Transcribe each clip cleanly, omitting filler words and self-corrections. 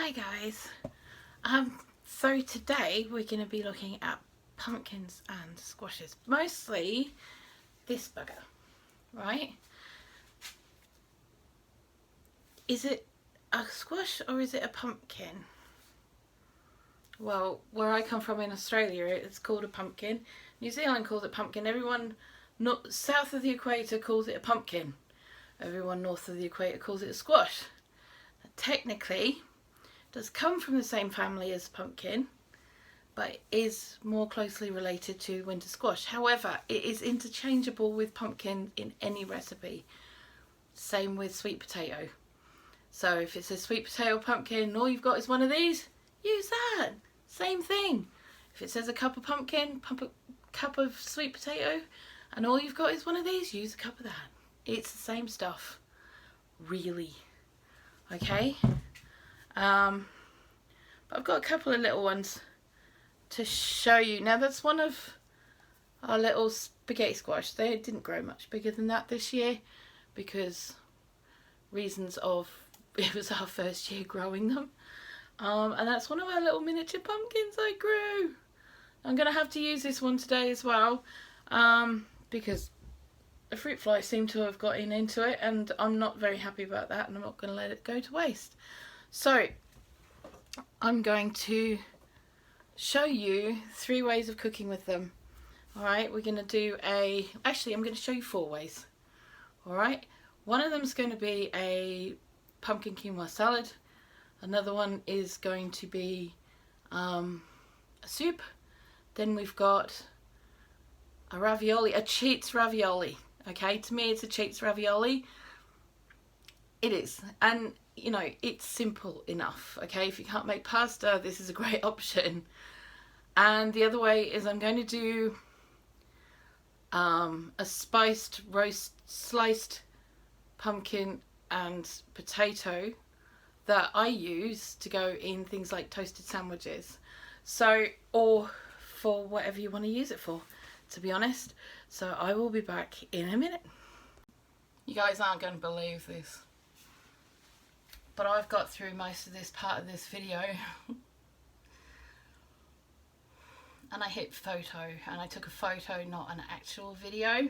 Hi guys, so today we're going to be looking at pumpkins and squashes, mostly this bugger, right? Is it a squash or is it a pumpkin? Well, where I come from in Australia it's called a pumpkin, New Zealand calls it pumpkin, everyone south of the equator calls it a pumpkin, everyone north of the equator calls it a squash. Now, technically does come from the same family as pumpkin, but is more closely related to winter squash. However, it is interchangeable with pumpkin in any recipe. Same with sweet potato. So if it says sweet potato pumpkin and all you've got is one of these, use that. Same thing. If it says a cup of pumpkin, cup of sweet potato, and all you've got is one of these, use a cup of that. It's the same stuff, really. Okay? But I've got a couple of little ones to show you. Now that's one of our little spaghetti squash. They didn't grow much bigger than that this year because reasons of it was our first year growing them. And that's one of our little miniature pumpkins I grew. I'm going to have to use this one today as well because a fruit fly seemed to have gotten into it and I'm not very happy about that and I'm not going to let it go to waste. So I'm going to show you 3 ways of cooking with them. Alright, we're going to do actually I'm going to show you 4 ways. Alright, one of them is going to be a pumpkin quinoa salad. Another one is going to be a soup. Then we've got a ravioli, a cheats ravioli. Okay, to me it's a cheats ravioli. It is, and you know, it's simple enough. Okay, if you can't make pasta, this is a great option. And the other way is I'm going to do a spiced roast sliced pumpkin and potato that I use to go in things like toasted sandwiches. So, or for whatever you want to use it for, to be honest. So I will be back in a minute. You guys aren't going to believe this, but I've got through most of this part of this video and I hit photo and I took a photo, not an actual video.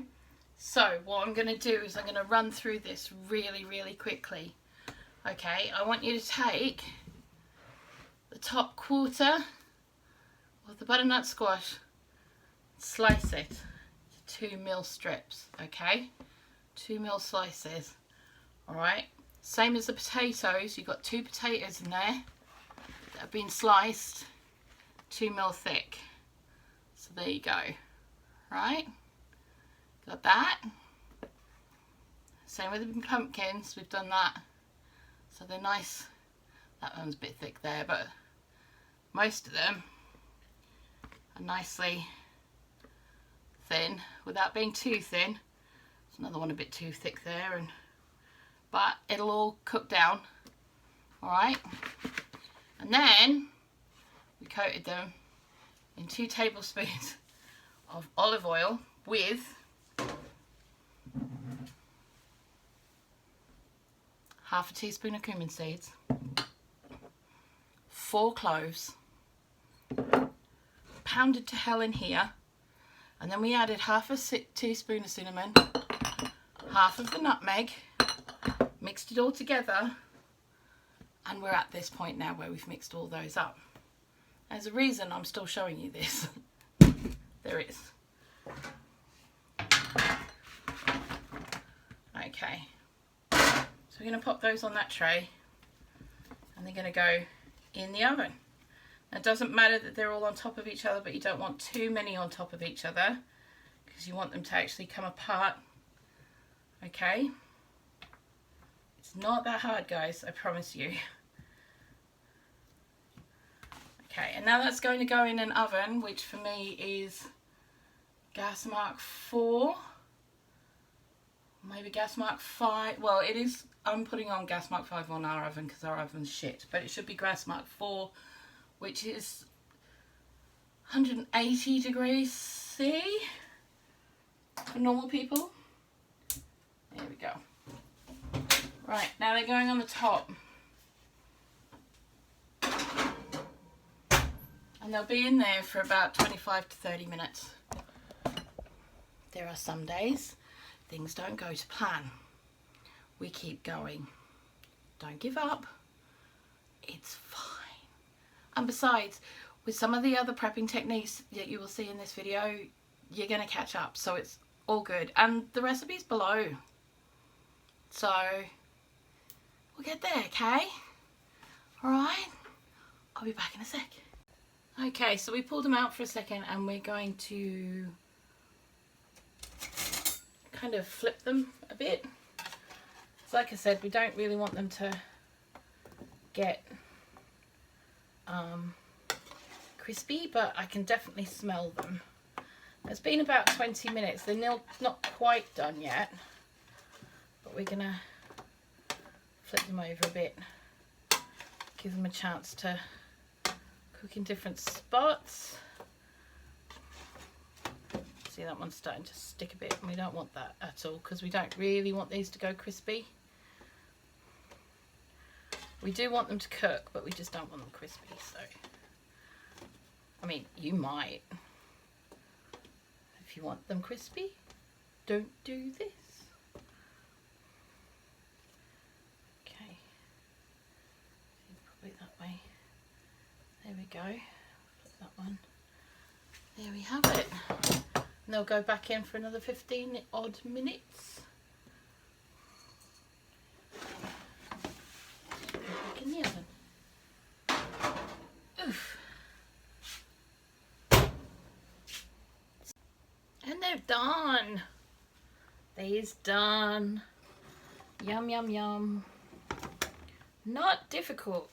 So what I'm going to do is I'm going to run through this really quickly. Okay, I want you to take the top quarter of the butternut squash, slice it to 2 mil strips, okay? 2 mil slices, alright? Same as the potatoes, you've got 2 potatoes in there that have been sliced 2 mil thick. So there you go, right? Got that? Same with the pumpkins, we've done that. So they're nice. That one's a bit thick there, but most of them are nicely thin without being too thin. There's another one a bit too thick there, but it'll all cook down. Alright, and then we coated them in 2 tablespoons of olive oil with half a teaspoon of cumin seeds, 4 cloves, pounded to hell in here, and then we added half a teaspoon of cinnamon, half of the nutmeg, mixed it all together, and we're at this point now where we've mixed all those up. There's a reason I'm still showing you this. There is. Okay. So we're going to pop those on that tray and they're going to go in the oven. Now, it doesn't matter that they're all on top of each other, but you don't want too many on top of each other because you want them to actually come apart. Okay? It's not that hard, guys, I promise you. Okay, and now that's going to go in an oven, which for me is gas mark 4. Maybe gas mark 5. Well, it is. I'm putting on gas mark 5 on our oven because our oven's shit. But it should be gas mark 4, which is 180 degrees C for normal people. There we go. Right, now they're going on the top. and they'll be in there for about 25 to 30 minutes. There are some days things don't go to plan. We keep going. Don't give up. It's fine. And besides, with some of the other prepping techniques that you will see in this video, you're going to catch up, so it's all good. And the recipe's below, so we'll get there, okay? Alright, I'll be back in a sec. Okay, so we pulled them out for a second and we're going to kind of flip them a bit. So like I said, we don't really want them to get crispy, but I can definitely smell them. It's been about 20 minutes. They're not quite done yet, but we're gonna flip them over a bit, give them a chance to cook in different spots. See, that one's starting to stick a bit, and we don't want that at all because we don't really want these to go crispy. We do want them to cook, but we just don't want them crispy. So, I mean, you might. If you want them crispy, don't do this. Okay, probably that way. There we go. Flip that one. There we have it. And they'll go back in for another 15 odd minutes. Back in the oven. Oof. And they're done. They's done. Yum, yum, yum. Not difficult.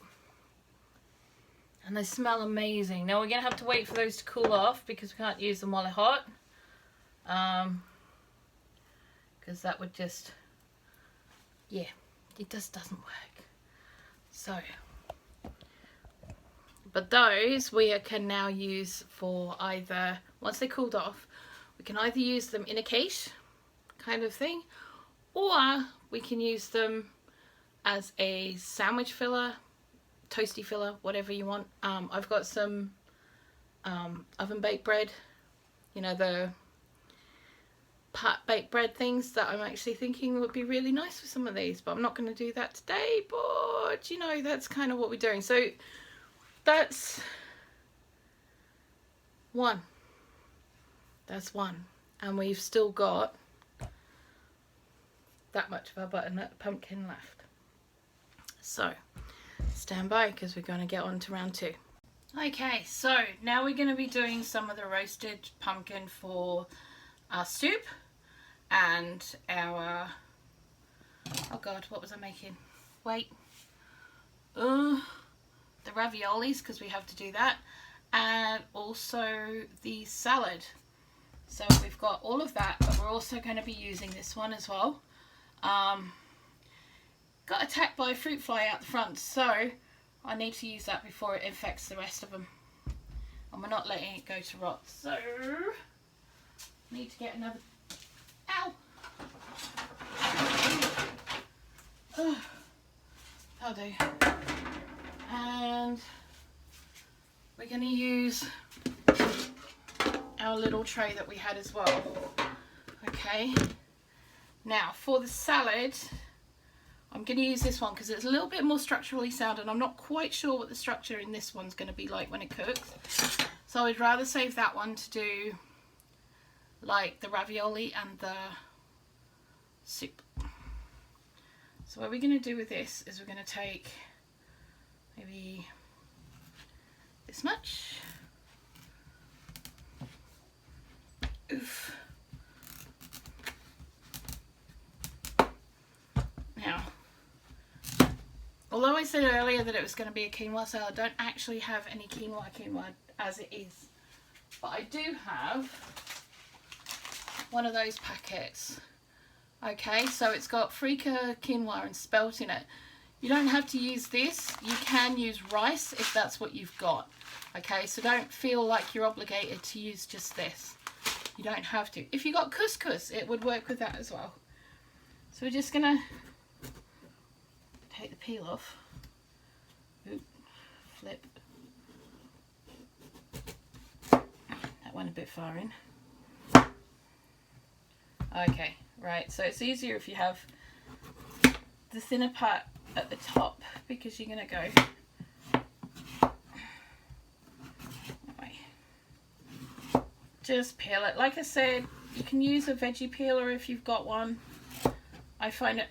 And they smell amazing. Now we're going to have to wait for those to cool off because we can't use them while they're hot. Because that would just, yeah, it just doesn't work. So, but those we can now use for either, once they're cooled off, we can either use them in a quiche kind of thing, or we can use them as a sandwich filler, toasty filler, whatever you want. I've got some oven baked bread, you know, the pat baked bread things that I'm actually thinking would be really nice with some of these, but I'm not going to do that today. But you know, that's kind of what we're doing. So that's one. That's one. And we've still got that much of our butternut pumpkin left. So stand by because we're going to get on to round two. Okay, so now we're going to be doing some of the roasted pumpkin for our soup and our, oh god, what was I making? Wait. The raviolis, because we have to do that, and also the salad. So we've got all of that, but we're also going to be using this one as well. Got attacked by a fruit fly out the front, so I need to use that before it infects the rest of them. And we're not letting it go to rot. So, need to get another, ow! Oh, that'll do. And we're going to use our little tray that we had as well. Okay. Now, for the salad, I'm going to use this one because it's a little bit more structurally sound, and I'm not quite sure what the structure in this one's going to be like when it cooks. So I'd rather save that one to do like the ravioli and the soup. So what we're going to do with this is we're going to take maybe this much. Oof. Now, although I said earlier that it was going to be a quinoa salad, I don't actually have any quinoa as it is. But I do have one of those packets. Okay, so it's got freekeh quinoa and spelt in it. You don't have to use this. You can use rice if that's what you've got. Okay, so don't feel like you're obligated to use just this. You don't have to. If you got couscous, it would work with that as well. So we're just gonna take the peel off. Oop, flip. bit far in. Okay, right, so it's easier if you have the thinner part at the top because you're going to go that way. Just peel it. Like I said, you can use a veggie peeler if you've got one. I find it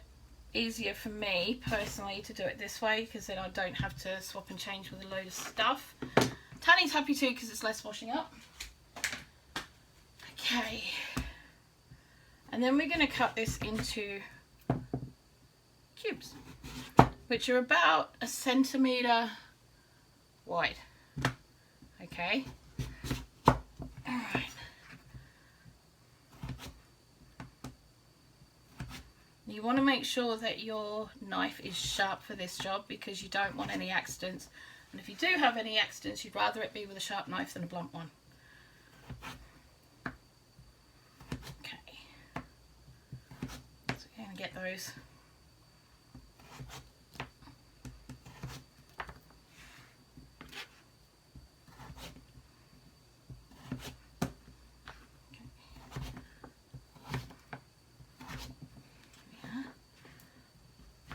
easier for me personally to do it this way because then I don't have to swap and change with a load of stuff. Tanny's happy too because it's less washing up. Okay, and then we're going to cut this into cubes, which are about 1 centimetre wide. Okay, alright. You want to make sure that your knife is sharp for this job because you don't want any accidents. And if you do have any accidents, you'd rather it be with a sharp knife than a blunt one. Okay. So we're going to get those.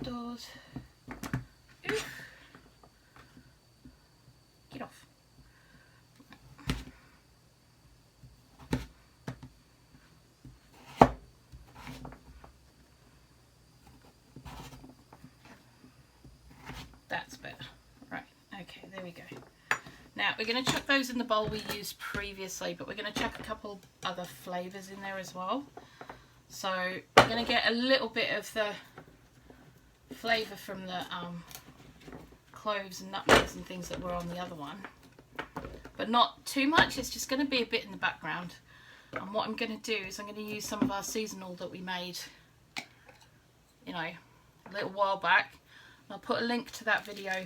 Doors. Oof. Get off. That's better. Right, okay, there we go. Now we're going to chuck those in the bowl we used previously, but we're going to chuck a couple other flavours in there as well. So we're going to get a little bit of the flavour from the cloves and nutmegs and things that were on the other one, but not too much. It's just going to be a bit in the background. And what I'm going to do is I'm going to use some of our seasonal that we made, you know, a little while back. I'll put a link to that video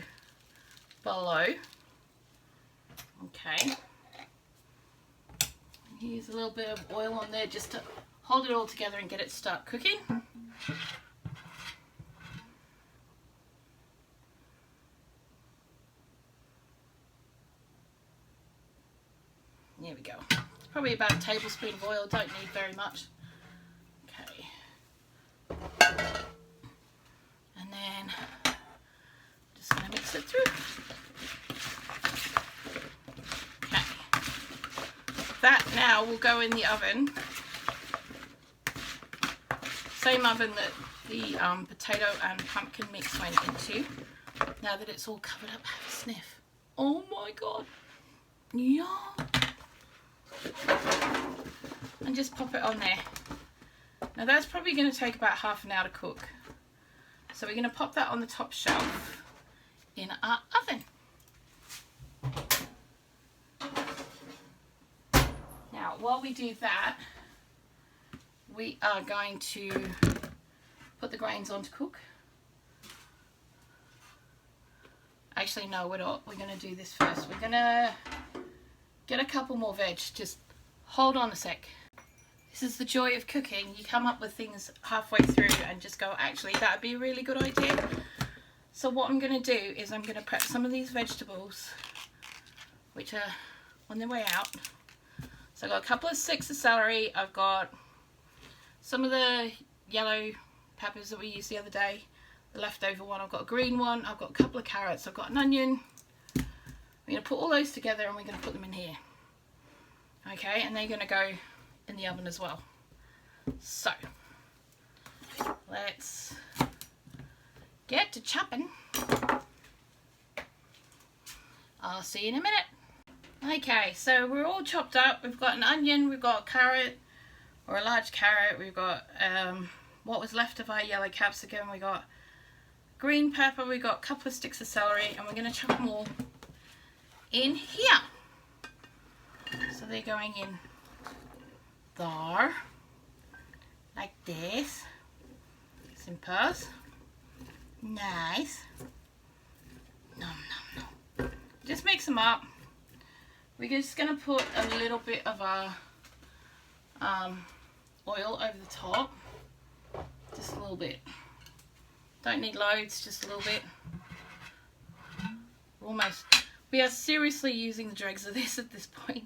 below. Okay, use a little bit of oil on there just to hold it all together and get it start cooking. There we go. It's probably about a tablespoon of oil, don't need very much. Okay. And then just going to mix it through. Okay. That now will go in the oven. Same oven that the potato and pumpkin mix went into. Now that it's all covered up, have a sniff. Oh my god. Yeah. And just pop it on there. Now that's probably going to take about half an hour to cook. So we're going to pop that on the top shelf in our oven. Now while we do that, we are going to put the grains on to cook. Actually no, we're not. We're going to do this first. We're going to get a couple more veg. Just hold on a sec. This is the joy of cooking. You come up with things halfway through and just go, actually, that would be a really good idea. So what I'm going to do is I'm going to prep some of these vegetables, which are on their way out. So I've got a couple of sticks of celery. I've got some of the yellow peppers that we used the other day, the leftover one. I've got a green one. I've got a couple of carrots. I've got an onion. We're going to put all those together and we're going to put them in here. Okay, and they're going to go in the oven as well. So, let's get to chopping. I'll see you in a minute. Okay, so we're all chopped up. We've got an onion, we've got a carrot, or a large carrot. We've got what was left of our yellow capsicum. We got green pepper. We got a couple of sticks of celery, and we're going to chop them all in here. So they're going in there, like this. Simple. Nice. Nom nom nom. Just mix them up. We're just going to put a little bit of our oil over the top. Just a little bit. Don't need loads, just a little bit. Almost. We are seriously using the dregs of this at this point.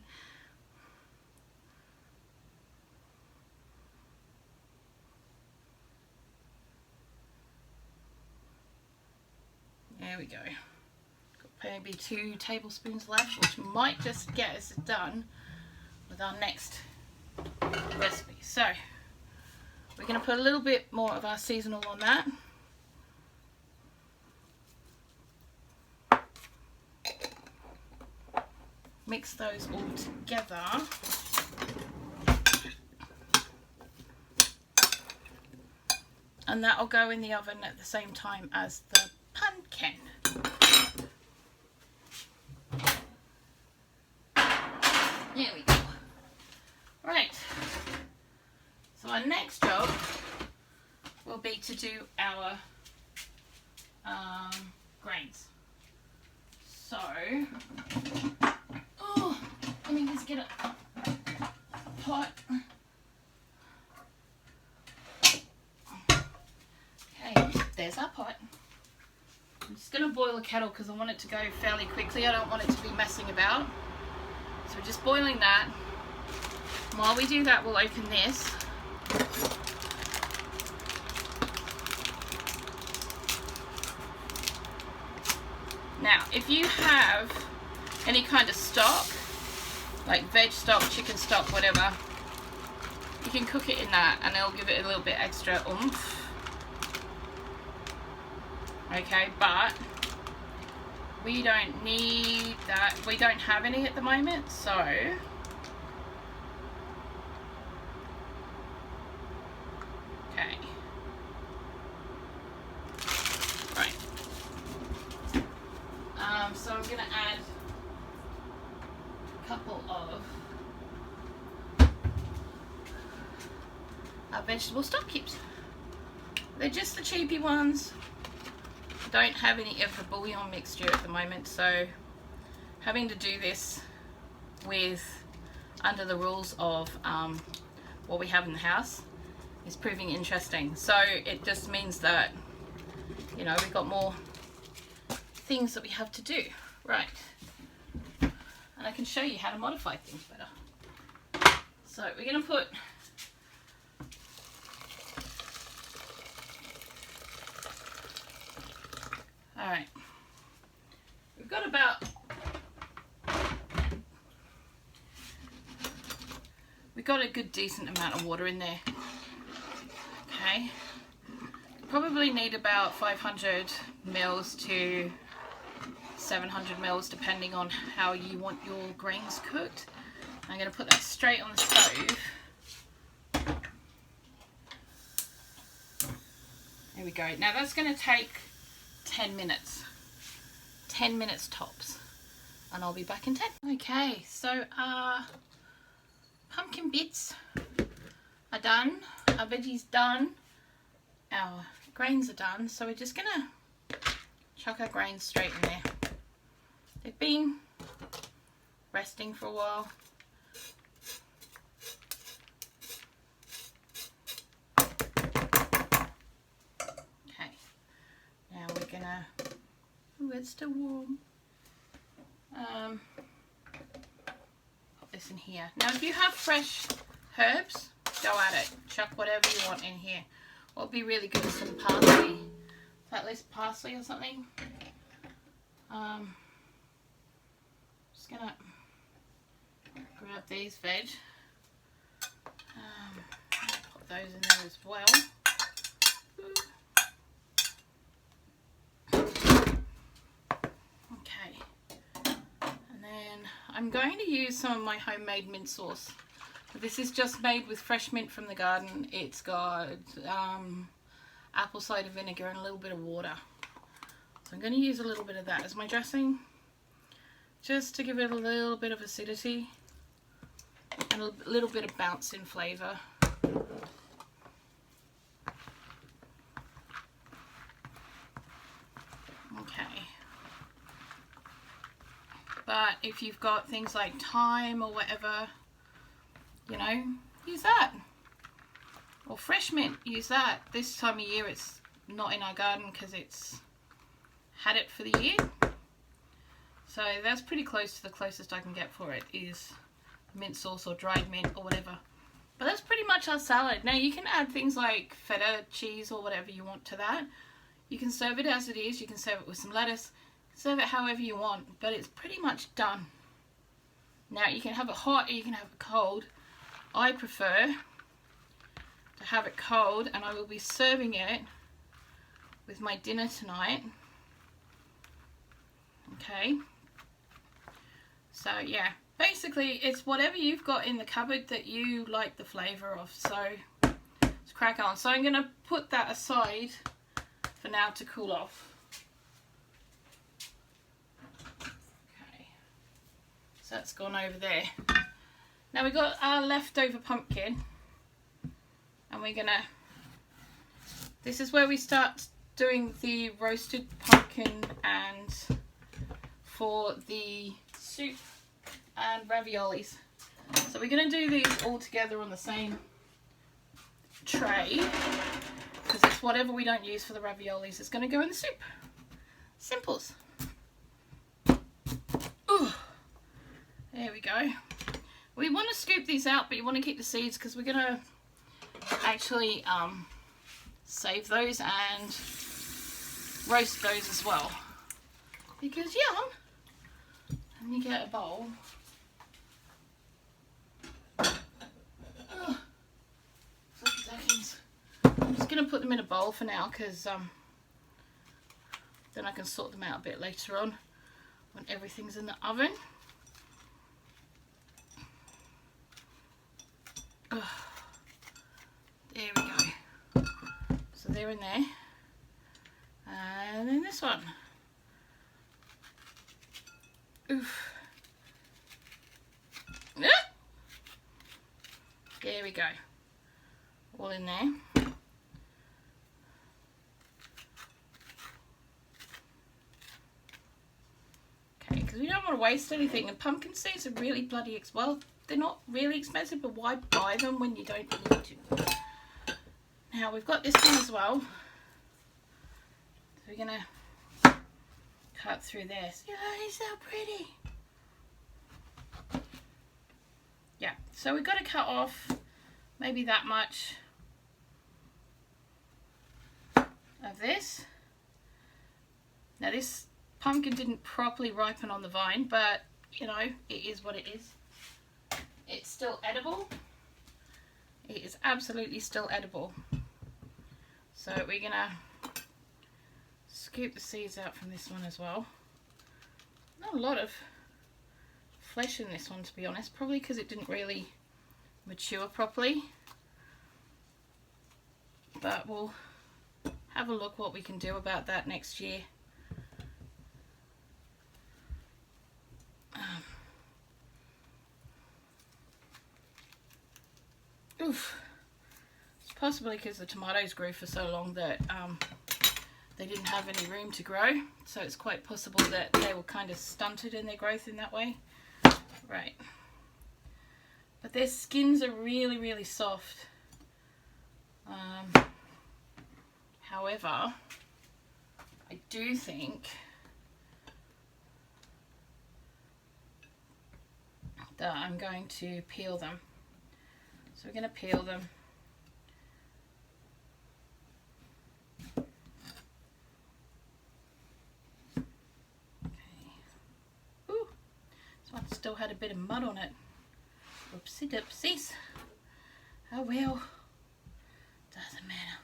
go. Got maybe 2 tablespoons left, which might just get us done with our next recipe. So we're going to put a little bit more of our seasonal on that. Mix those all together. And that will go in the oven at the same time as the pumpkin. There we go. Right. So our next job will be to do our grains. So, oh, let me just get a pot. Okay, there's our pot. I'm just going to boil a kettle because I want it to go fairly quickly. I don't want it to be messing about. So we're just boiling that. And while we do that, we'll open this. Now, if you have any kind of stock, like veg stock, chicken stock, whatever, you can cook it in that and it'll give it a little bit extra oomph. Okay, but we don't need that. We don't have any at the moment, so okay. Right. So I'm gonna add a couple of our vegetable stock cubes. They're just the cheapy ones. Don't have any of the bouillon mixture at the moment, so having to do this with under the rules of what we have in the house is proving interesting. So it just means that, you know, we've got more things that we have to do. Right. And I can show you how to modify things better. So we're going to put alright, we've got a good decent amount of water in there. Okay, probably need about 500 mils to 700 mils depending on how you want your grains cooked. I'm going to put that straight on the stove. There we go. Now that's going to take 10 minutes. 10 minutes tops. And I'll be back in 10. Okay, so our pumpkin bits are done. Our veggies done. Our grains are done. So we're just going to chuck our grains straight in there. They've been resting for a while. Ooh, it's still warm. Put this in here. Now if you have fresh herbs, go at it. Chuck whatever you want in here. What would be really good is some parsley. Is that list parsley or something? Just gonna grab these veg. Put those in there as well. I'm going to use some of my homemade mint sauce. This is just made with fresh mint from the garden. It's got apple cider vinegar and a little bit of water. So I'm going to use a little bit of that as my dressing, just to give it a little bit of acidity and a little bit of bounce in flavour. Okay. But if you've got things like thyme or whatever, you know, use that. Or fresh mint, use that. This time of year it's not in our garden because it's had it for the year. So that's pretty close to the closest I can get for it is mint sauce or dried mint or whatever. But that's pretty much our salad. Now you can add things like feta cheese or whatever you want to that. You can serve it as it is. You can serve it with some lettuce. Serve it however you want, but it's pretty much done. Now you can have it hot or you can have it cold. I prefer to have it cold, and I will be serving it with my dinner tonight. Okay, so yeah, basically it's whatever you've got in the cupboard that you like the flavour of, so let's crack on. So I'm going to put that aside for now to cool off. Okay, so that's gone over there. Now we've got our leftover pumpkin, and we're going to, this is where we start doing the roasted pumpkin and for the soup and raviolis. So we're going to do these all together on the same tray, because it's whatever we don't use for the raviolis is going to go in the soup. Simples. Ooh. There we go. We want to scoop these out, but you want to keep the seeds because we're going to actually save those and roast those as well. Because yum! And you get a bowl. Oh, seconds. I'm just going to put them in a bowl for now, because then I can sort them out a bit later on when everything's in the oven. Oh, there we go. So they're in there. And then this one. Oof. Yeah. There we go. All in there. Okay, because we don't want to waste anything. And pumpkin seeds are really bloody well, they're not really expensive, but why buy them when you don't need to? Now we've got this one as well. So we're gonna cut through this. Yeah, it's so pretty. Yeah, so we've got to cut off maybe that much of this. Now this pumpkin didn't properly ripen on the vine, but you know, it is what it is. It's still edible. It is absolutely still edible. So we're gonna scoop the seeds out from this one as well. Not a lot of flesh in this one, to be honest, probably because it didn't really mature properly. But we'll have a look what we can do about that next year. Oof. It's possibly because the tomatoes grew for so long that they didn't have any room to grow, so it's quite possible that they were kind of stunted in their growth in that way. Right. But their skins are really, really soft. However, I do think that I'm going to peel them. So we're going to peel them. Still had a bit of mud on it. Oopsie doopsies. Oh well. Doesn't matter.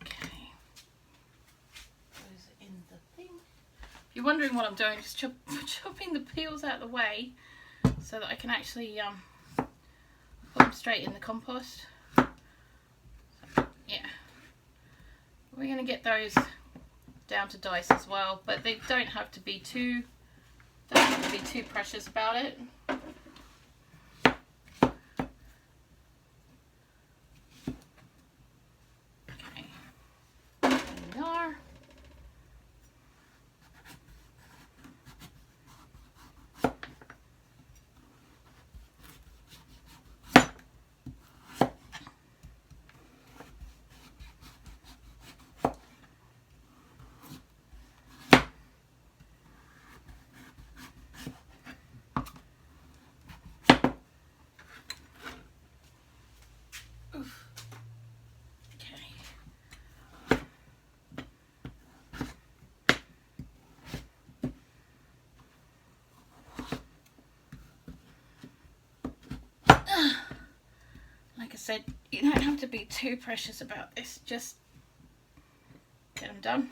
Okay. Those are in the thing. If you're wondering what I'm doing, just chopping the peels out of the way, so that I can actually put them straight in the compost. So, yeah, we're going to get those down to dice as well, but they don't have to be too precious about it. Okay, there we are. said, you don't have to be too precious about this, just get them done.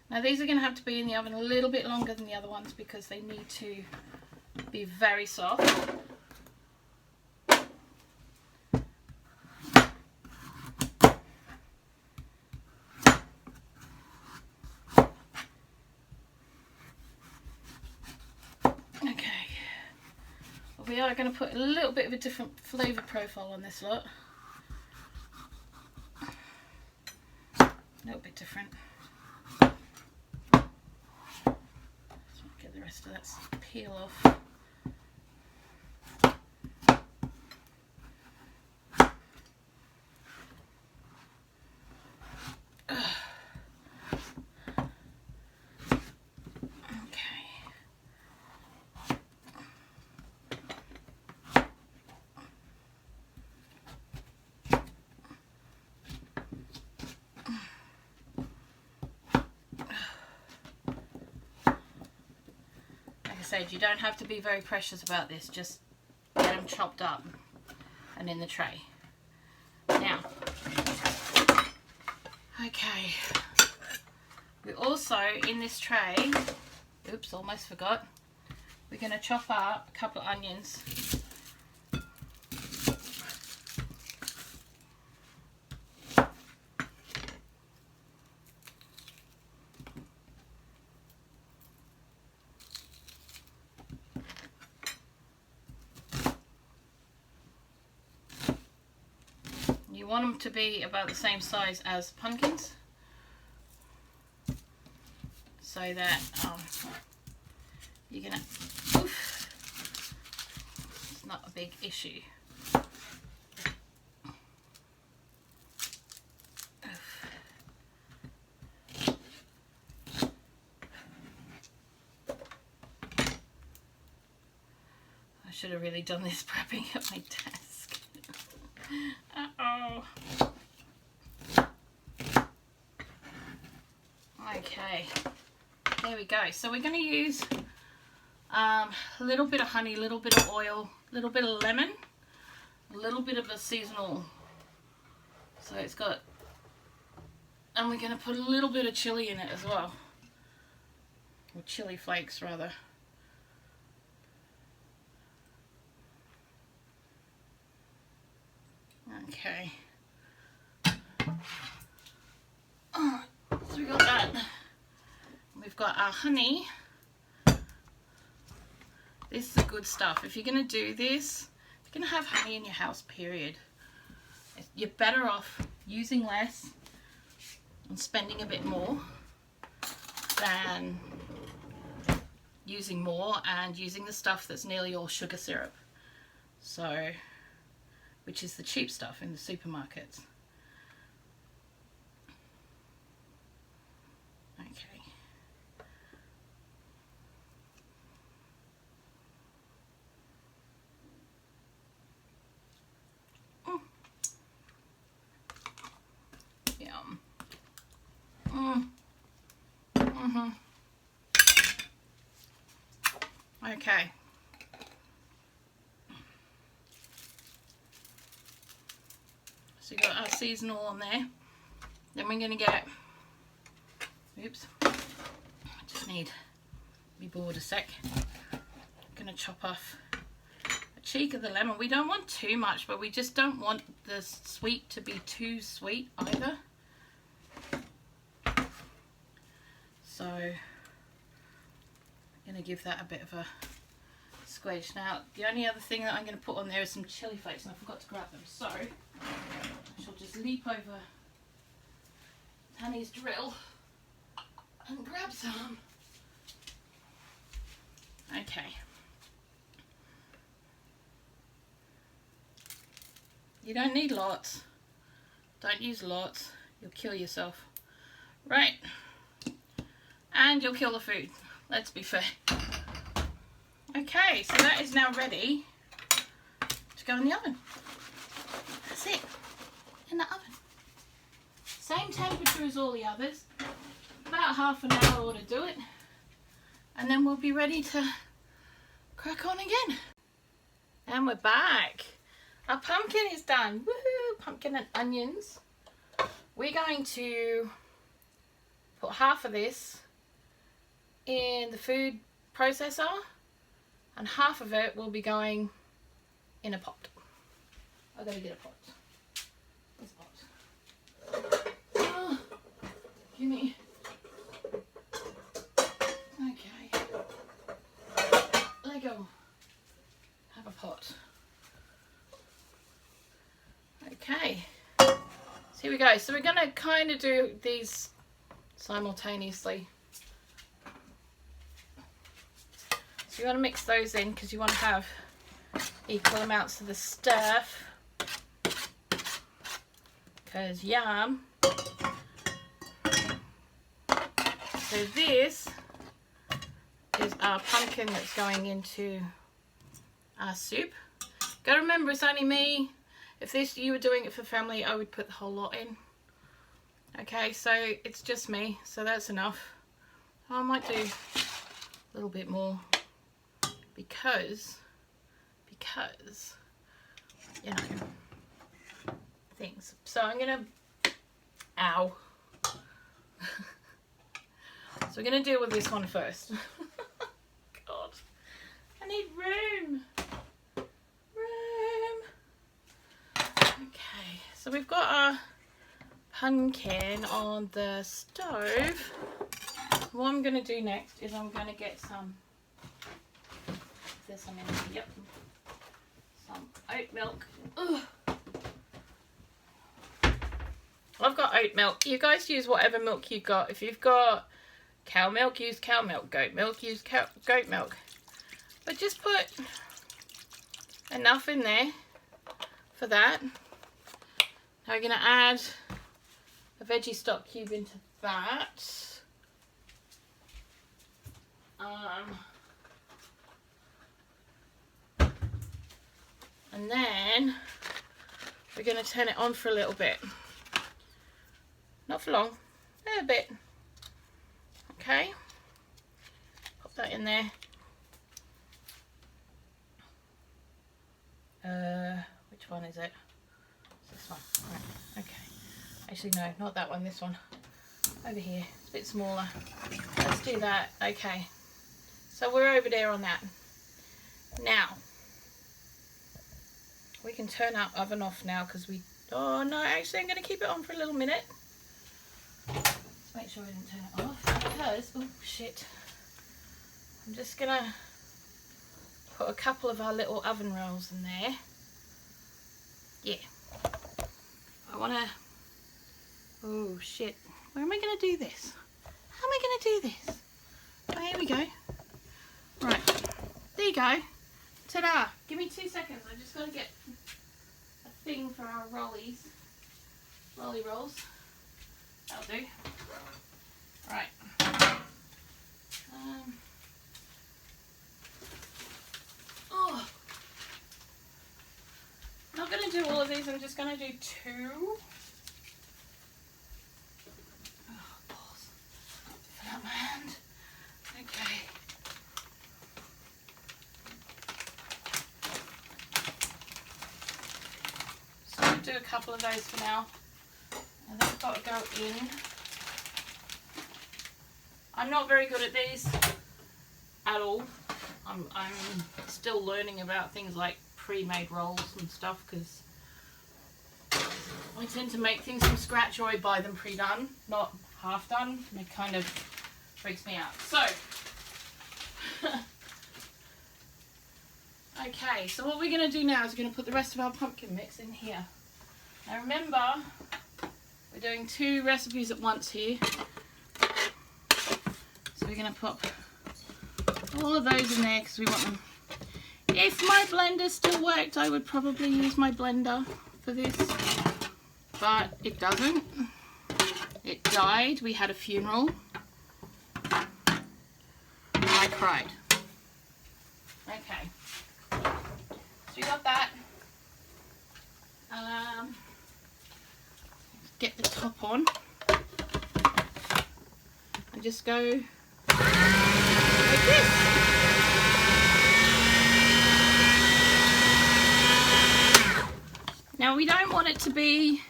Now these are going to have to be in the oven a little bit longer than the other ones because they need to be very soft. Okay, we are going to put a little bit of a different flavour profile on this lot. A little bit different. Get the rest of that peel off. You don't have to be very precious about this, just get them chopped up and in the tray. Now, okay, we also in this tray, oops, almost forgot, we're going to chop up a couple of onions. You want them to be about the same size as pumpkins, so that you're gonna, oof, it's not a big issue. Oof. I should have really done this prepping at my desk. Uh-oh. Okay, there we go. So we're going to use a little bit of honey, a little bit of oil, a little bit of lemon, a little bit of a seasonal. So it's got, and we're going to put a little bit of chili in it as well, or chili flakes rather. Okay. So we got that. We've got our honey. This is the good stuff. If you're going to do this, you're going to have honey in your house, period. You're better off using less and spending a bit more than using more and using the stuff that's nearly all sugar syrup. So, which is the cheap stuff in the supermarkets. Okay. Yum. Okay. So you got our seasonal on there. Then we're going to get, oops, I just need me board a sec. I'm going to chop off a cheek of the lemon. We don't want too much, but we just don't want the sweet to be too sweet either. So I'm going to give that a bit of a squidge. Now the only other thing that I'm going to put on there is some chili flakes, and I forgot to grab them, so I shall just leap over Tanny's drill and grab some. Okay. You don't need lots. Don't use lots. You'll kill yourself. Right. And you'll kill the food. Let's be fair. Okay, so that is now ready to go in the oven. That's it. In the oven. Same temperature as all the others. About half an hour ought to do it. And then we'll be ready to crack on again. And we're back. Our pumpkin is done. Woohoo! Pumpkin and onions. We're going to put half of this in the food processor and half of it will be going in a pot. I've got to get a pot. Where's a pot? Oh, give me. Okay. Lego. Have a pot. Okay. So here we go. So we're going to kind of do these simultaneously. So you want to mix those in because you want to have equal amounts of the stuff. Because yum. So this is our pumpkin that's going into our soup. Gotta remember it's only me. If you were doing it for family, I would put the whole lot in. Okay, so it's just me, so that's enough. I might do a little bit more because you know, things. So I'm gonna, ow. So we're gonna deal with this one first. God, I need room. Okay, so we've got our pumpkin on the stove. What I'm gonna do next is I'm gonna get some. This I'm in. Yep. Some oat milk. Ugh. I've got oat milk. You guys use whatever milk you've got. If you've got cow milk, use cow milk. Goat milk, use goat milk. But just put enough in there for that. Now we're going to add a veggie stock cube into that. And then we're going to turn it on for a little bit. Not for long, a bit. Okay, pop that in there. Which one is it? It's this one. Right. Okay. Actually, no, not that one. This one. Over here. It's a bit smaller. Let's do that. Okay. So we're over there on that. Now we can turn our oven off now because we. Oh no! Actually, I'm going to keep it on for a little minute. Let's make sure we didn't turn it off because, oh shit, I'm just going to put a couple of our little oven rolls in there. Yeah. I want to, oh shit, where am I going to do this? How am I going to do this? Oh, here we go. Right, there you go. Ta-da. Give me 2 seconds. I just got to get a thing for our rolly rolls. That'll do. Right. Oh. Not going to do all of these. I'm just going to do 2. Oh, balls. Fill out my hand. Okay. So I'll do a couple of those for now. And they've got to go in. I'm not very good at these at all. I'm still learning about things like pre-made rolls and stuff because I tend to make things from scratch or I buy them pre-done, not half done. It kind of freaks me out. So, okay, so what we're going to do now is we're going to put the rest of our pumpkin mix in here. Now remember, we're doing 2 recipes at once here. So we're going to pop all of those in there because we want them. If my blender still worked, I would probably use my blender for this. But it doesn't. It died. We had a funeral. I cried. Okay. So we got that. Get the top on. And just go like this. we don't want it to be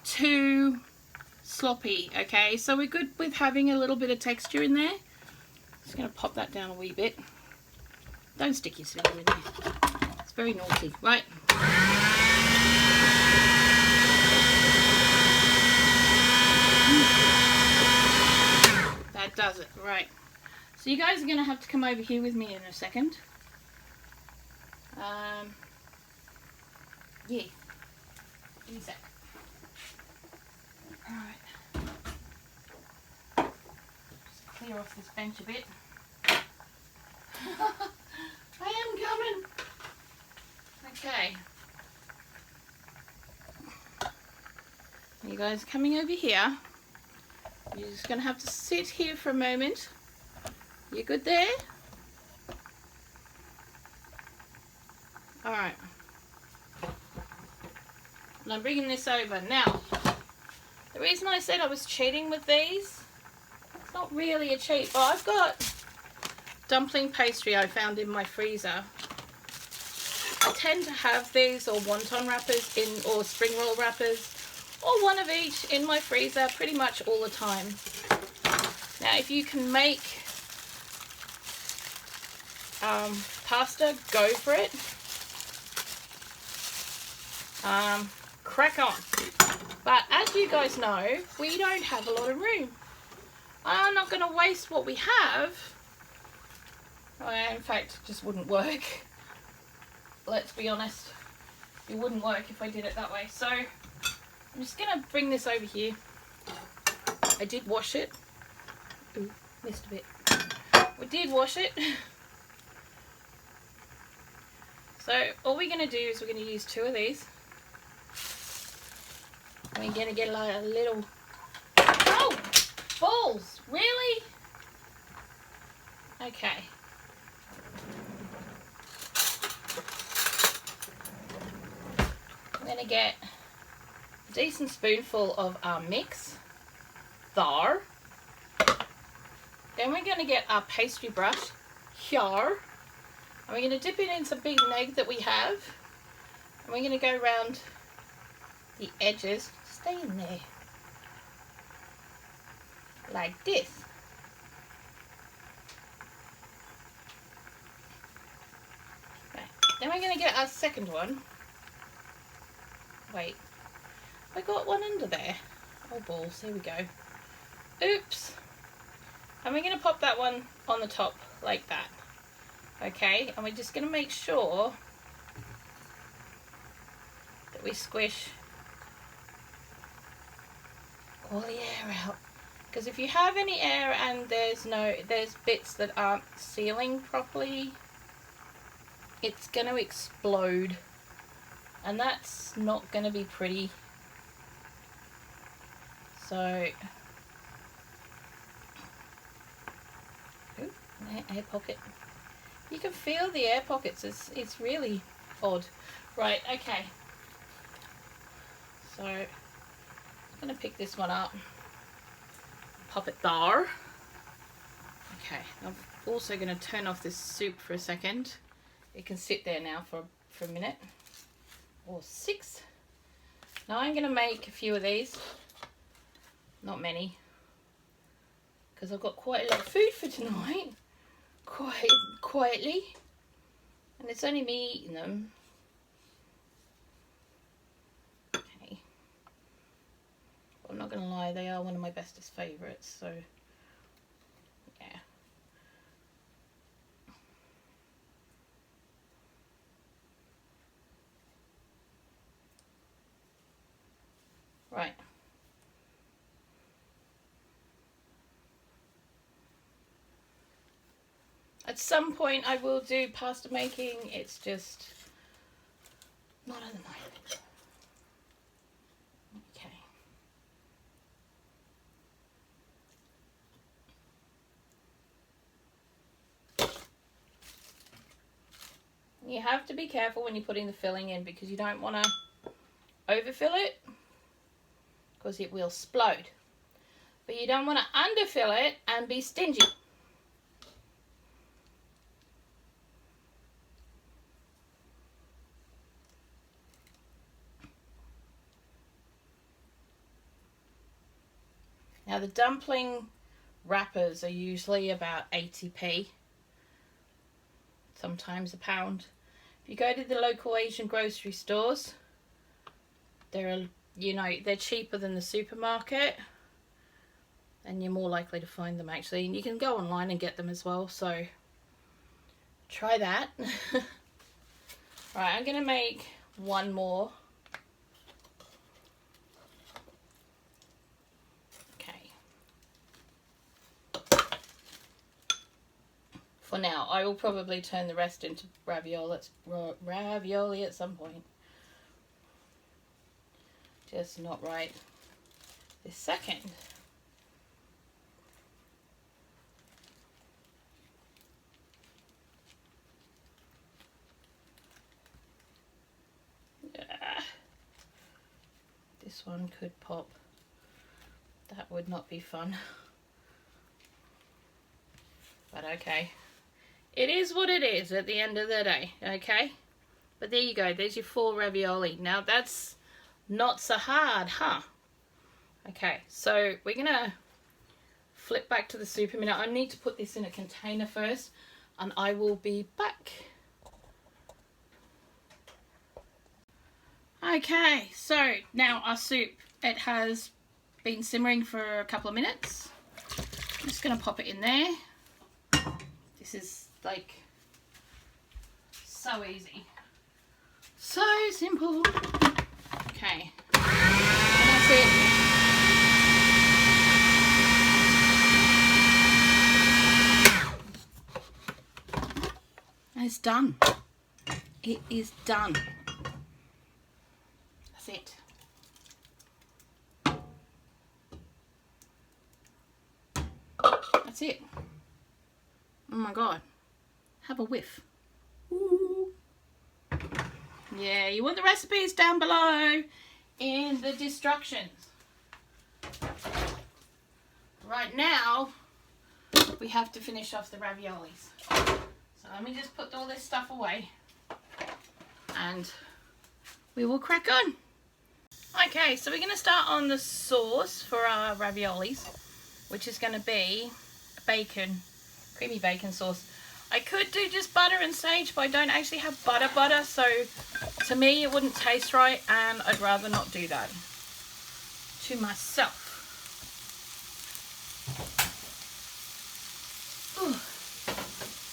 too sloppy, okay? So we're good with having a little bit of texture in there. Just going to pop that down a wee bit. Don't stick your finger in there. It's very naughty, right? That does it, right? So you guys are going to have to come over here with me in a second. Yeah. Give me a sec. Alright. Just clear off this bench a bit. I am coming. Okay. You guys coming over here. You're just going to have to sit here for a moment. You good there? Alright. And I'm bringing this over. Now, the reason I said I was cheating with these, it's not really a cheat. Oh, I've got dumpling pastry I found in my freezer. I tend to have these or wonton wrappers or spring roll wrappers or one of each in my freezer pretty much all the time. Now if you can make pasta, go for it. Crack on. But as you guys know, we don't have a lot of room. I'm not going to waste what we have. Well, in fact, it just wouldn't work. Let's be honest. It wouldn't work if I did it that way. So I'm just going to bring this over here. I did wash it. Ooh, missed a bit. We did wash it. So all we're going to do is we're going to use 2 of these. We're going to get like a little... Oh! Balls! Really? Okay. I'm going to get a decent spoonful of our mix. There. Then we're going to get our pastry brush. Here. And we're going to dip it in some beaten egg that we have. And we're going to go around the edges. Stay in there. Like this. Okay. Then we're going to get our second one. Wait. I got one under there. Oh balls, here we go. Oops. And we're going to pop that one on the top like that. Okay, and we're just going to make sure that we squish all the air out. Because if you have any air and there's bits that aren't sealing properly, it's going to explode. And that's not going to be pretty. So, ooh, air pocket. You can feel the air pockets. It's really odd. Right, okay. So, I'm going to pick this one up. Pop it there. Okay, I'm also going to turn off this soup for a second. It can sit there now for a minute or 6. Now I'm going to make a few of these. Not many, because I've got quite a lot of food for tonight. Quietly, and it's only me eating them. Okay. I'm not going to lie, they are one of my bestest favourites, so yeah. Right. At some point I will do pasta making, it's just not at the moment. Okay. You have to be careful when you're putting the filling in because you don't want to overfill it because it will explode. But you don't want to underfill it and be stingy. Now the dumpling wrappers are usually about 80p, sometimes £1. If you go to the local Asian grocery stores, they're, you know, they're cheaper than the supermarket, and you're more likely to find them actually. And you can go online and get them as well, so try that. Right, I'm gonna make one more. Okay. For now, I will probably turn the rest into ravioli at some point. Just not right this second. This one could pop. That would not be fun. But okay. It is what it is at the end of the day, okay? But there you go, there's your 4 ravioli. Now that's not so hard, huh? Okay, so we're gonna flip back to the soup a minute. I need to put this in a container first, and I will be back. Okay, so now our soup, it has been simmering for a couple of minutes. I'm just gonna pop it in there. This is like so easy, so simple. Okay, and that's it. And it's done. It is done. That's it. That's it. Oh my god. Have a whiff. Ooh. Yeah, you want the recipes down below in the instructions. Right now, we have to finish off the raviolis. So let me just put all this stuff away and we will crack on. Okay, so we're going to start on the sauce for our raviolis, which is going to be a bacon, creamy bacon sauce. I could do just butter and sage, but I don't actually have butter, so to me it wouldn't taste right, and I'd rather not do that to myself. Ooh.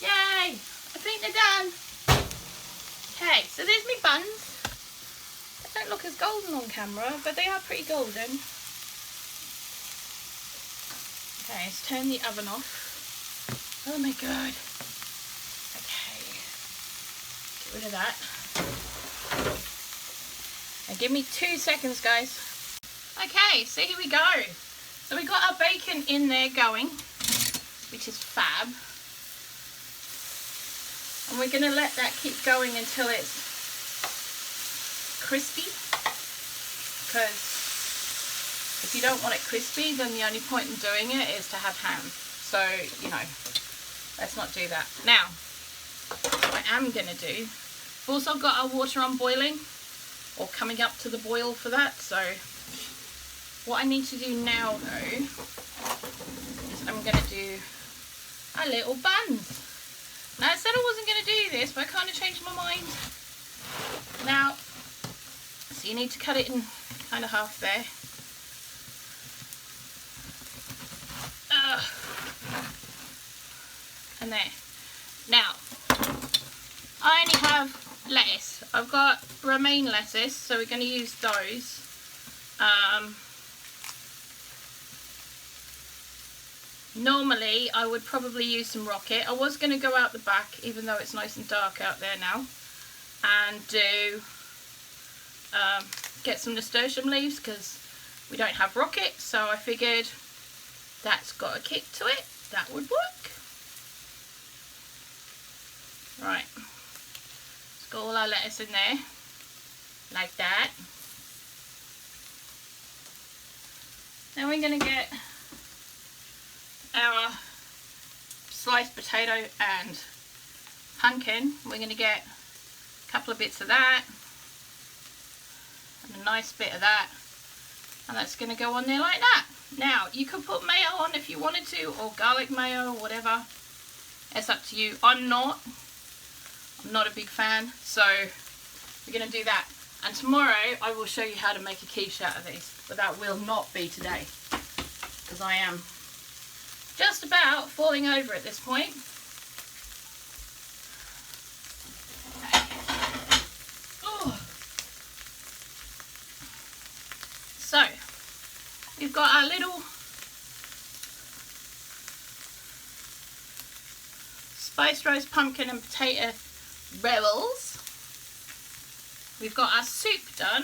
Yay! I think they're done. Okay, so there's my buns. They don't look as golden on camera, but they are pretty golden. Okay, let's turn the oven off. Oh my god. Get rid of that. Now give me 2 seconds, guys. Okay, so here we go. So we got our bacon in there going, which is fab. And we're going to let that keep going until it's crispy. Because if you don't want it crispy, then the only point in doing it is to have ham. So, you know, let's not do that. Now, what I am going to do, I've also got our water on boiling, or coming up to the boil for that. So what I need to do now though is I'm going to do our little buns. Now I said I wasn't going to do this, but I kind of changed my mind. Now, so you need to cut it in kind of half there. And there. Now, I only have lettuce. I've got romaine lettuce, so we're going to use those. Normally, I would probably use some rocket. I was going to go out the back, even though it's nice and dark out there now, and do get some nasturtium leaves, because we don't have rocket, so I figured that's got a kick to it. That would work. Right. Let's got all our lettuce in there, like that. Now we're going to get our sliced potato and pumpkin. We're going to get a couple of bits of that and a nice bit of that, And that's going to go on there like that. Now, you could put mayo on if you wanted to, or garlic mayo, or whatever. It's up to you. I'm not a big fan, so we're going to do that. And tomorrow I will show you how to make a quiche out of these, but that will not be today, because I am just about falling over at this point. So, we've got our little spiced roast pumpkin and potato rebels. We've got our soup done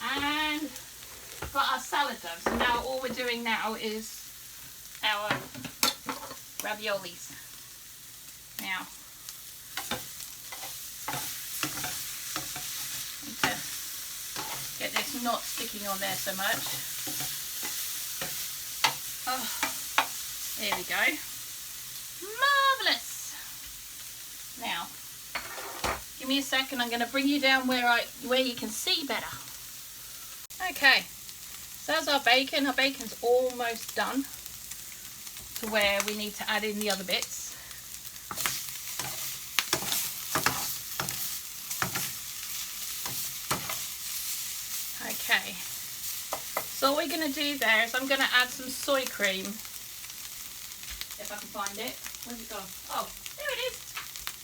and we've got our salad done. So now all we're doing now is our raviolis. Now, get this not sticking on there so much. Oh, there we go. Marvellous. Now, give me a second. I'm going to bring you down where you can see better. Okay, so that's our bacon. Our bacon's almost done to where we need to add in the other bits. Okay, so what we're going to do there is I'm going to add some soy cream, if I can find it. Where's it gone? Oh, there it is.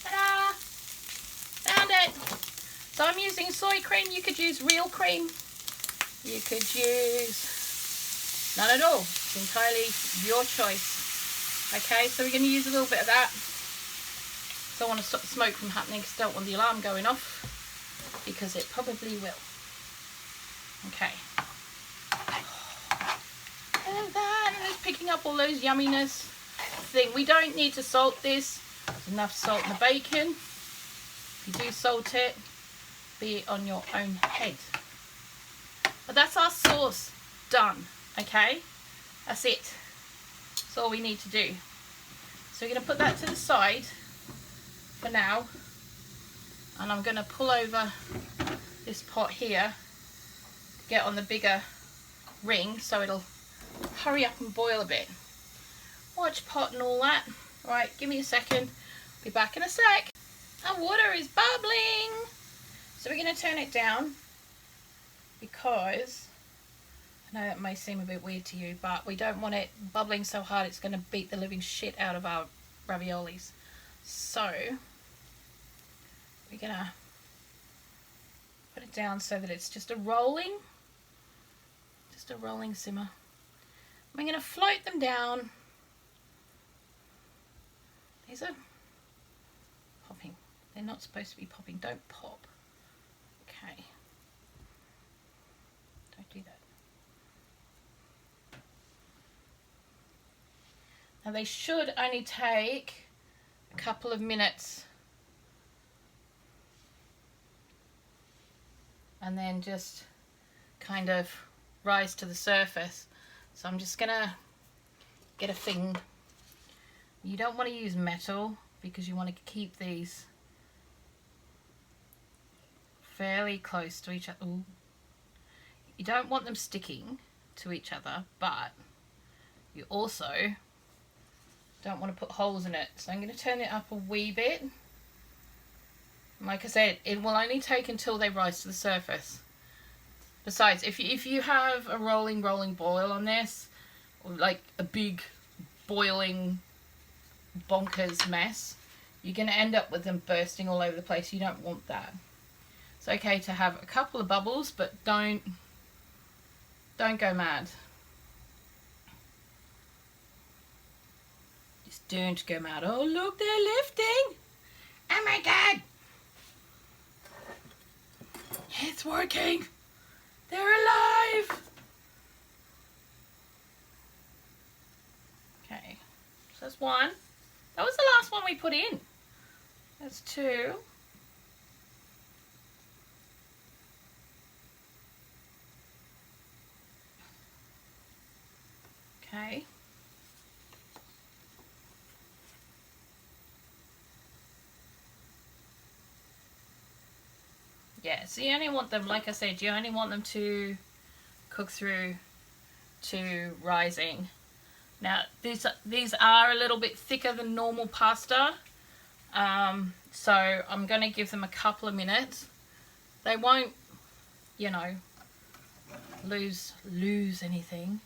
Ta-da! Found it. So I'm using soy cream. You could use real cream. You could use none at all. It's entirely your choice. Okay, so we're going to use a little bit of that. Don't want to stop the smoke from happening because I don't want the alarm going off, because it probably will. Okay. And that, and it's picking up all those yumminess thing. We don't need to salt this. There's enough salt in the bacon. If you do salt it, be it on your own head. But that's our sauce done. Okay, that's it. That's all we need to do. So we're going to put that to the side for now, and I'm going to pull over this pot here, get on the bigger ring so it'll hurry up and boil a bit. Watch pot and all that. Right, give me a second. Be back in a sec. Our water is bubbling. So we're going to turn it down, because I know that may seem a bit weird to you, but we don't want it bubbling so hard it's going to beat the living shit out of our raviolis. So we're going to put it down so that it's just a rolling simmer. I'm going to float them down. These are popping. They're not supposed to be popping. Don't pop. Okay. Don't do that. Now they should only take a couple of minutes, and then just kind of rise to the surface. So I'm just gonna get a thing. You don't want to use metal because you want to keep these fairly close to each other. Ooh. You don't want them sticking to each other, but you also don't want to put holes in it. So I'm going to turn it up a wee bit. Like I said, it will only take until they rise to the surface. Besides, if you have a rolling boil on this, or like a big boiling bonkers mess, you're going to end up with them bursting all over the place. You don't want that. It's okay to have a couple of bubbles, but don't go mad. Just don't go mad. Oh look, they're lifting! Oh my god! It's working! They're alive! Okay, so that's one. That was the last one we put in. That's two. Okay. Yeah, so you only want them, like I said, you only want them to cook through to rising. Now these are a little bit thicker than normal pasta, so I'm going to give them a couple of minutes. They won't, you know, lose anything.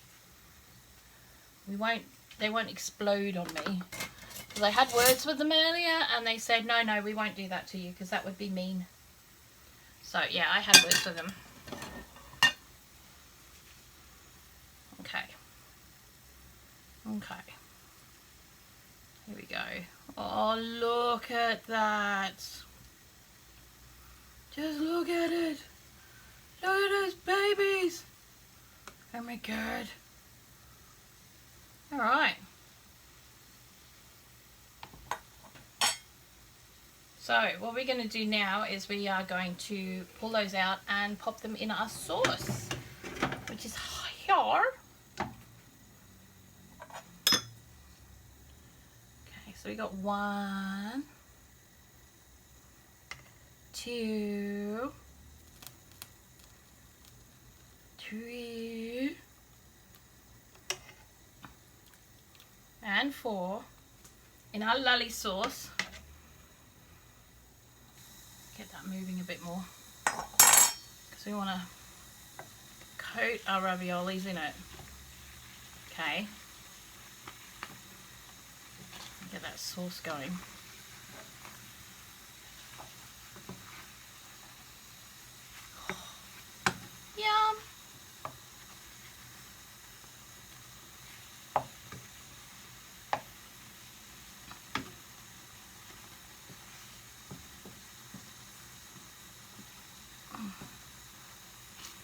They won't explode on me. Because I had words with them earlier and they said no, we won't do that to you because that would be mean. So yeah, I had words with them. Okay. Here we go. Oh, look at that. Just look at it. Look at those babies. Oh my god. Alright. So what we're going to do now is we are going to pull those out and pop them in our sauce, which is here. Okay, so we got 1, 2, 3, and 4 in our lolly sauce. Get that moving a bit more because we want to coat our raviolis in it. Okay, get that sauce going. Yum.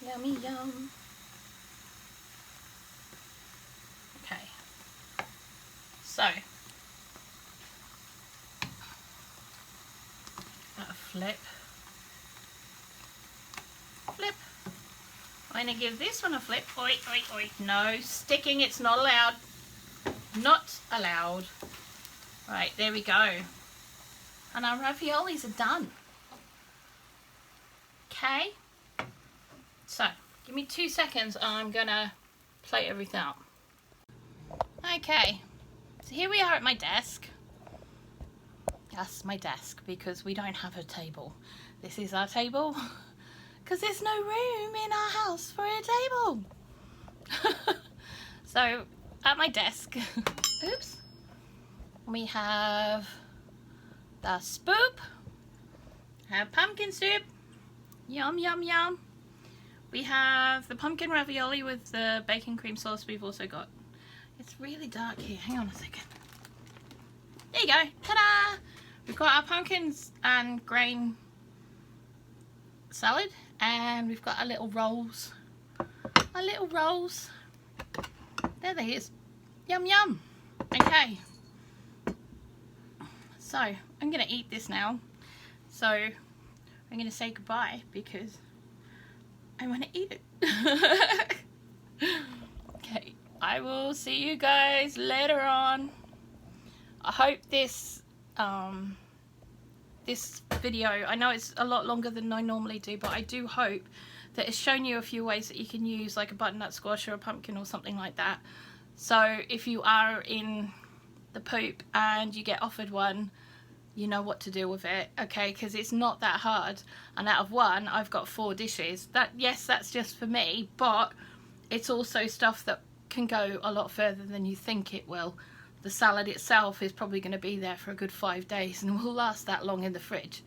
Yummy yum. Okay, so that flip. I'm going to give this one a flip. Oi, oi, oi. No sticking, it's not allowed. Not allowed. Right, there we go. And our raviolis are done. Okay. So, give me 2 seconds. I'm going to plate everything out. Okay. So here we are at my desk. Yes, my desk, because we don't have a table. This is our table. Because there's no room in our house for a table. So at my desk, oops, we have the spoop, have pumpkin soup, yum yum yum. We have the pumpkin ravioli with the bacon cream sauce. We've also got, it's really dark here, hang on a second. There you go, ta-da! We've got our pumpkins and grain salad, and we've got our little rolls. There they is. Yum yum. Okay. So I'm gonna eat this now. So I'm gonna say goodbye because I want to eat it. Okay. I will see you guys later on. I hope this this video, I know it's a lot longer than I normally do, but I do hope that it's shown you a few ways that you can use like a butternut squash or a pumpkin or something like that. So if you are in the poop and you get offered one, you know what to do with it, okay? Because it's not that hard, and out of one I've got 4 dishes. That, yes, that's just for me, but it's also stuff that can go a lot further than you think it will. The salad itself is probably going to be there for a good 5 days and will last that long in the fridge.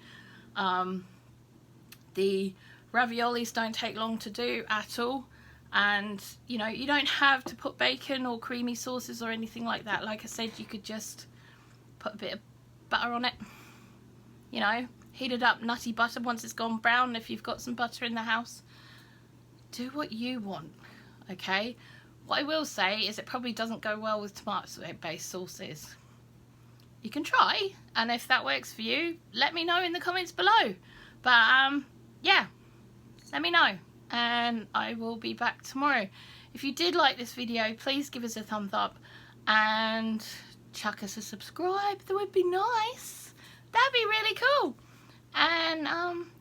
The raviolis don't take long to do at all, and you know, you don't have to put bacon or creamy sauces or anything like that. Like I said, you could just put a bit of butter on it, you know, heated up nutty butter once it's gone brown. If you've got some butter in the house, do what you want, okay? What I will say is it probably doesn't go well with tomato-based sauces. You can try, and if that works for you, let me know in the comments below. But yeah, let me know, and I will be back tomorrow. If you did like this video, please give us a thumbs up and chuck us a subscribe. That would be nice. That'd be really cool. And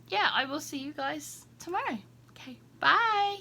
yeah, I will see you guys tomorrow. Okay, bye.